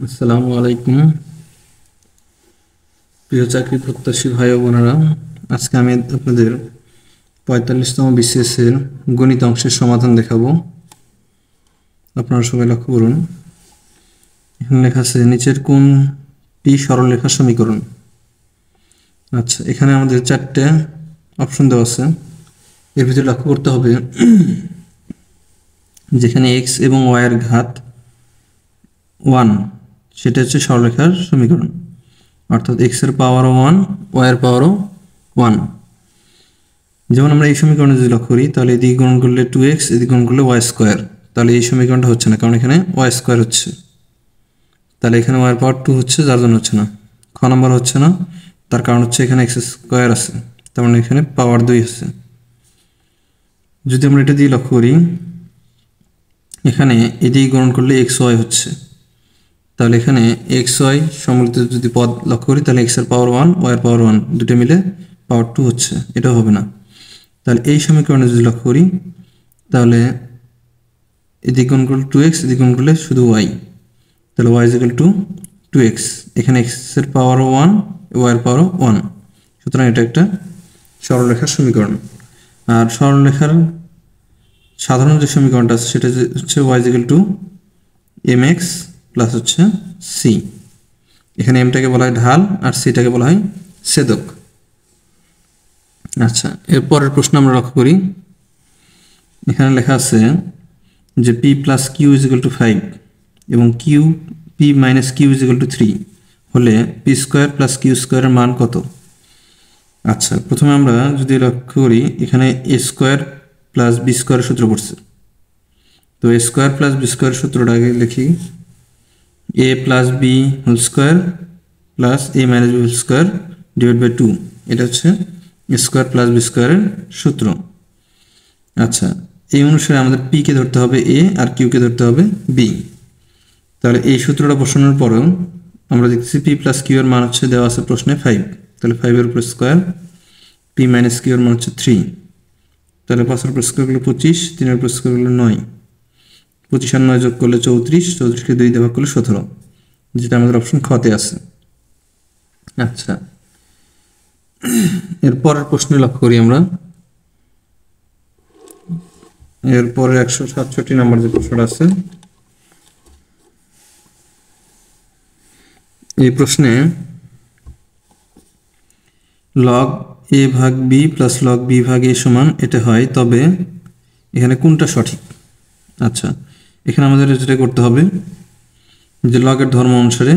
আসসালামু আলাইকুম প্রিয় চাকরি প্রত্যাশী ভাই ও বোনেরা, আজকে আমি আপনাদের ৪৫তম বিসিএস এর গণিত অংশের সমাধান দেখাবো। আপনারা সবাই লক্ষ্য করুন, এখানে লেখা আছে নিচের কোনটি সরলরেখার সমীকরণ। আচ্ছা, এখানে আমাদের 4টে অপশন দেওয়া আছে। এর ভিতরে লক্ষ্য করতে হবে যেখানে এক্স এবং ওয়াই এর ঘাত 1 সেটা হচ্ছে সরলরেখার সমীকরণ, অর্থাৎ এক্স এর পাওয়ারও 1, ওয়াই এর পাওয়ারও 1। যেমন আমরা এই সমীকরণে যদি লক্ষ্য করি, তাহলে এদিকে গুণ করলে 2x, এদিকে গুণ করলে ওয়াই স্কোয়ার, তাহলে এই সমীকরণটা হচ্ছে না, কারণ এখানে ওয়াই স্কোয়ার হচ্ছে। তাহলে এখানে ওয়াই এর পাওয়ার 2 হচ্ছে, যার জন্য হচ্ছে না। খ নম্বর হচ্ছে না, তার কারণ হচ্ছে এখানে এক্স স্কোয়ার আছে, তার মানে এখানে পাওয়ার 2 আছে। যদি আমরা এটা দিয়ে লক্ষ্য করি, এখানে এদিকে গুণ করলে এক্স ওয়াই হচ্ছে, তাহলে এখানে এক্স ওয়াই সম্মিলিত যদি পদ লক্ষ্য করি, তাহলে এক্স এর পাওয়ার 1, ওয়াই এর পাওয়ার 1 দুটো মিলে পাওয়ার 2 হচ্ছে, এটা হবে না। তাহলে এই সমীকরণে যদি লক্ষ্য করি, তাহলে এদিকে গুণ করলে 2x, এদিকে গুণ করলে শুধু y, তাহলে y ইকুয়াল টু 2x। এখানে x এর পাওয়ারও 1, y এর পাওয়ারও 1, সুতরাং এটা একটা সরলরেখার সমীকরণ। আর সরলরেখার সাধারণ যে সমীকরণটা আছে সেটা হচ্ছে y equal to mx plus হচ্ছে c। এখানে এমটাকে বলা হয় ঢাল আর সিটাকে বলা হয় ছেদক। আচ্ছা, এর পরের প্রশ্ন আমরা লক্ষ্য করি, এখানে লেখা আছে যে p plus Q is equal to 5 এবং Q P minus Q is equal to 3 হলে পি স্কোয়ার প্লাস কিউ স্কোয়ারের মান কত? আচ্ছা, প্রথমে আমরা যদি লক্ষ্য করি, এখানে এ স্কোয়ার প্লাস বি স্কোয়ারের সূত্র পড়ছে, তো এ স্কোয়ার প্লাস বি স্কোয়ারের সূত্রটা আগে লিখি। A plus B whole square plus A minus B whole square divide by 2, এটা হচ্ছে স্কোয়ার প্লাস বি স্কোয়ারের সূত্র। আচ্ছা, এই অনুসারে আমাদের পি কে ধরতে হবে এ আর কিউ কে ধরতে হবে বি। তাহলে এই সূত্রটা বসানোর পরেও আমরা দেখতেছি পি প্লাস কিউ এর মান হচ্ছে দেওয়া আছে প্রশ্নে 5, তাহলে 5 এর উপর স্কোয়ার, পি মাইনাস কিউ এর মান হচ্ছে 3, তাহলে 5 এর উপর স্কোয়ার করলে 25, 3 এর উপর স্কোয়ার করলে 9, 25 আর 9 যোগ করলে 34, 34কে 2 দিয়ে ভাগ করলে 17, যেটা আমাদের অপশন খতে আছে। আচ্ছা, এর পরের প্রশ্নে লক্ষ্য করি আমরা, এরপরে 167 নম্বর যে প্রশ্নটা আছে, এই প্রশ্নে লগ এ ভাগ বি প্লাস লগ বি ভাগ এ সমান এটা হয়, তবে এখানে কোনটা সঠিক? আচ্ছা, এখানে আমাদের যেটা করতে হবে যে লগের ধর্ম অনুসারে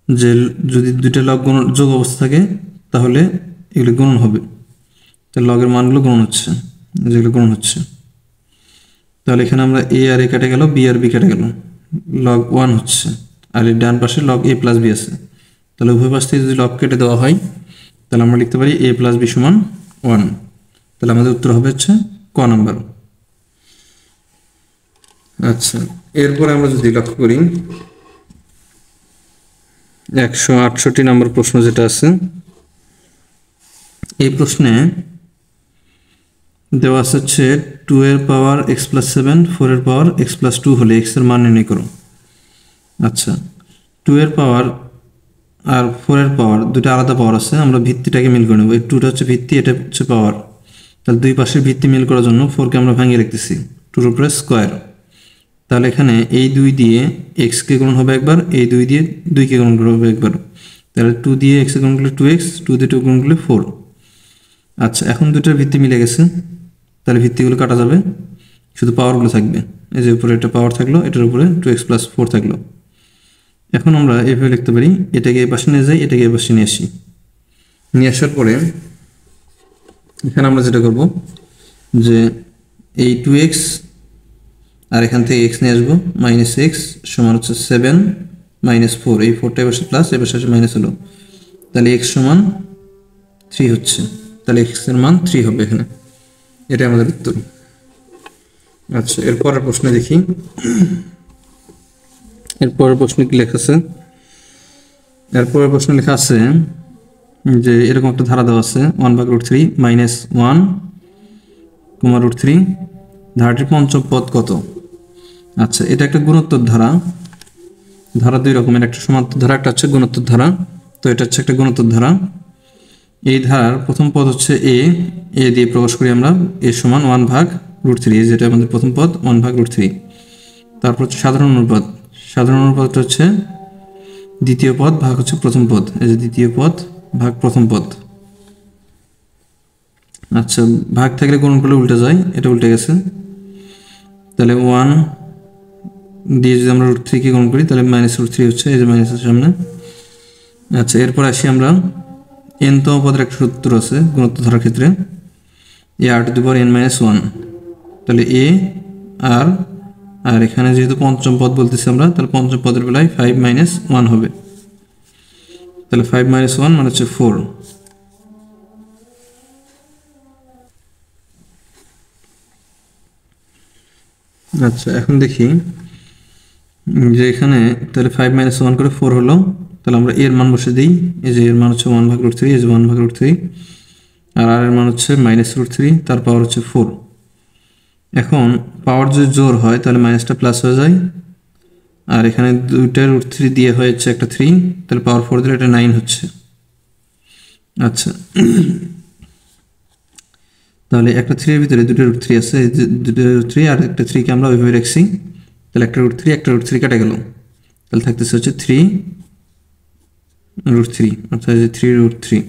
যে যদি দুইটা লগ যোগ অবস্থা থাকে তাহলে এগুলো গুণন হবে, তাহলে লগের মানগুলো গুণন হচ্ছে, যেগুলো গুণন হচ্ছে। তাহলে এখানে আমরা এ আর এ কেটে গেল, বি আর বি কেটে গেল, লগ 1 হচ্ছে, আর এই ডান পাশে লগ এ প্লাস বি আছে, তাহলে উভয় পাশ থেকে যদি লগ কেটে দেওয়া হয় তাহলে আমরা লিখতে পারি এ প্লাস বি সমান 1। তাহলে আমাদের উত্তর হবে হচ্ছে ক নাম্বার। আচ্ছা, এরপরে আমরা যদি লক্ষ্য করি 168 নম্বর প্রশ্ন যেটা আছে, এই প্রশ্নে দেওয়া আছে হচ্ছে 2 এর পাওয়ার এক্স প্লাস 7, 4 এর পাওয়ার এক্স প্লাস 2 হলে এক্স এর মান নির্ণয় করো। আচ্ছা, 2 এর পাওয়ার আর 4 এর পাওয়ার দুটো আলাদা পাওয়ার আছে, আমরা ভিত্তিটাকে মিল করে নেব। এই 2টা হচ্ছে ভিত্তি, এটা হচ্ছে পাওয়ার, তাহলে দুই পাশের ভিত্তি মিল করার জন্য 4কে আমরা ভাঙিয়ে রাখতেছি, 2 উপরে স্কোয়ার। তাহলে এখানে এই 2 দিয়ে এক্সকে গুণ হবে একবার, এই 2 দিয়ে 2কে গুণ হবে একবার, তাহলে 2 দিয়ে এক্সকে গুণ করলে 2x, 2 দিয়ে 2 গুণ করলে 4। আচ্ছা, এখন দুটোর ভিত্তি মিলে গেছে, তাহলে ভিত্তিগুলো কাটা যাবে, শুধু পাওয়ারগুলো থাকবে। এই যে উপরে একটা পাওয়ার থাকলো, এটার উপরে 2x প্লাস 4 থাকলো। এখন আমরা এভাবে লিখতে পারি, এটাকে এই পাশে নিয়ে যাই, এটাকে এই পাশে নিয়ে আসি। নিয়ে আসার পরে এখানে আমরা যেটা করব যে এই 2x আর এখান থেকে x নিয়ে আসবো, মাইনাস এক্স সমান হচ্ছে 7 মাইনাস 4, এই 4টা এবার প্লাস, এবার সাথে মাইনাস হলো, তাহলে x সমান 3 হচ্ছে, তাহলে x এর মান 3 হবে এখানে, এটাই আমাদের উত্তর। আচ্ছা, এরপরের প্রশ্নে দেখি, এরপরের প্রশ্নে কি লেখা আছে। এরপরের প্রশ্নে লেখা আছে যে এরকম একটা ধারা দেওয়া আছে 1/√3 মাইনাস 1, √3, ধারাটির পঞ্চম পদ কত? আচ্ছা, এটা একটা গুণোত্তর ধারা, ধারা দুই রকমের, একটা সমান্তর ধারা, একটা হচ্ছে গুণোত্তর ধারা। তো এটা হচ্ছে একটা গুণোত্তর ধারা। এই ধারার প্রথম পদ হচ্ছে এ দিয়ে প্রকাশ করি আমরা, এ সমান 1/√3, যেটা আমাদের প্রথম পদ 1/√3। তারপর হচ্ছে সাধারণ অনুপাত, সাধারণ অনুপাতটা হচ্ছে দ্বিতীয় পদ ভাগ হচ্ছে প্রথম পদ, এই যে দ্বিতীয় পদ ভাগ প্রথম পদ। আচ্ছা, ভাগ থাকলে গুণ করলে উল্টে যায়, এটা উল্টে গেছে। তাহলে 1 দিয়ে যদি আমরা √3 গুণ করি তাহলে -√3 হচ্ছে, এই যে মাইনাসের সামনে। আচ্ছা, এরপর আসি আমরা n তম পদের একটা সূত্র আছে গুণোত্তর ধারার ক্ষেত্রে, a r⁴n-1। তাহলে এ আর এখানে যেহেতু পঞ্চম পদ বলতেছি আমরা, তাহলে পঞ্চম পদের বেলায় 5 - 1 হবে। তাহলে 5 - 1 মানে হচ্ছে 4। আচ্ছা, এখন দেখি যে এখানে তাহলে 5 - 1 করে 4 হলো। তাহলে আমরা এর মান বসে দিই, এই যে এর মান হচ্ছে 1/√3, এই যে 1/√3, আর এর মান হচ্ছে -√3, তার পাওয়ার হচ্ছে 4। এখন পাওয়ার যদি জোর হয় তাহলে মাইনাসটা প্লাস হয়ে যায়, আর এখানে দুইটা √3 দিয়ে হয়েছে একটা 3, তাহলে পাওয়ার 4 দিলে এটা 9 হচ্ছে। আচ্ছা, তাহলে একটা 3 এর ভিতরে দুটো √3 আছে, এই যে দুটো √3 আর একটা 3 কে আমরা ওইভাবে রাখছি। তাহলে একটা √3 কেটে গেল, তাহলে থাকতেছে হচ্ছে 3√3, অর্থাৎ যে 3√3।